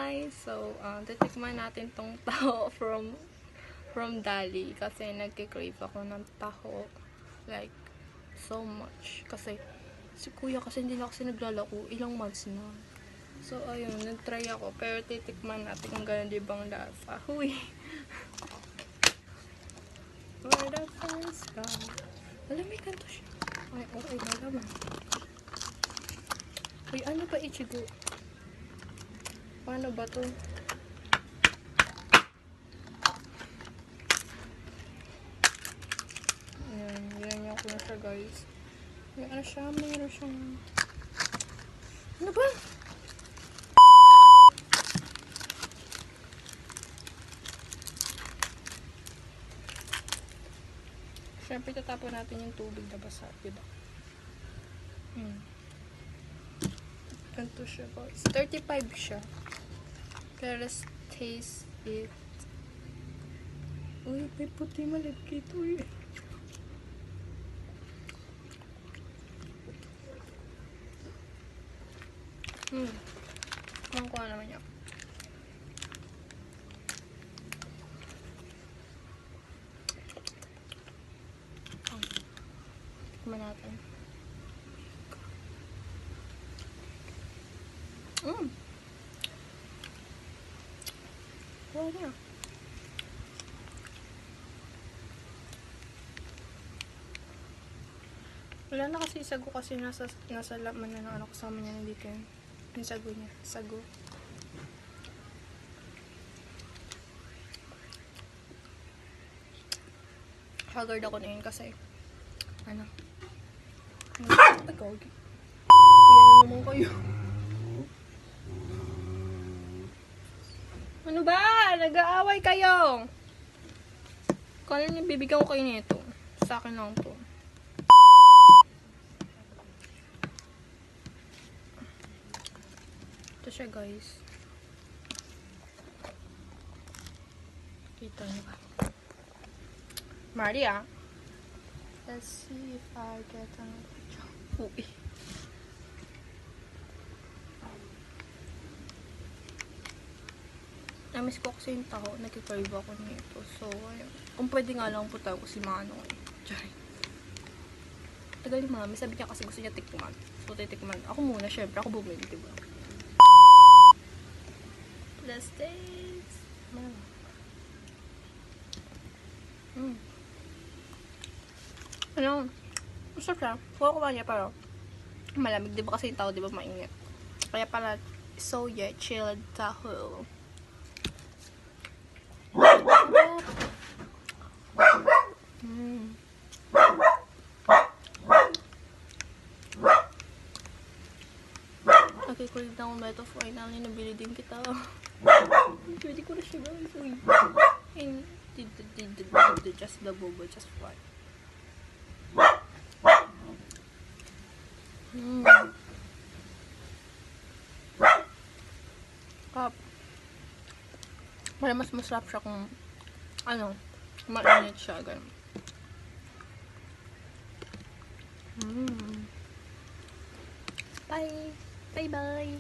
guys! So, titikman natin tong taho from Dali. Kasi nagkikrave ako ng taho. Like, so much. Kasi, si kuya kasi hindi na kasi naglalako. Ilang months na. So, ayun. Nag-try ako. Pero titikman natin kung gano'n di bang lasa. Huy! Where the friends go? Alam, may kanto siya. Ay, okay. Malaman. Uy, ano ba Ichigo? Paano ba to? Ayan, yan ko na siya guys. May ano siya, mayroon siyang... Ano ba? Siyempre, tatapon natin yung tubig na basa, diba? Ganito siya guys. 35 siya. Pero let's taste it. Uy, may puti malagkit. Uy. Kuha naman niya. Tikman natin. Wow niya. Wala na kasi sago kasi nasa laman na ng ano kasama niya nandito yun. Yung sago niya. Sago. Haggard ako na yun kasi ano? Tagawag. Yan naman kayo. Ano ba? Nag-aaway kayo. Kung ano niya, bibigyan ko kayo nito. Sa akin lang to. Ito siya guys. Kita niyo ba? Maria. Let's see if I get another job. Uy. Namiss ko kasi yung taho. Nagkikrave ako nito. So, ayun. Kung pwede nga lang punta ko si Manong. Sorry. Tagal yung mami. Sabi niya kasi gusto niya tikman. So, titikman. Ako muna, syempre. Ako bumili, diba? Let's taste. Ano? Masarap siya. Kuha ko ba niya pero malamig. Diba kasi yung taho, diba mainit? Kaya pala, soya chilled taho. Okay, kulit na akong beto. Finally, nabili din kita. Pwede ko na siya guys. Uy. And just the boba, just what? Kap. Para mas masarap siya kung ano, mainit siya, ganun. Bye! Bye-bye!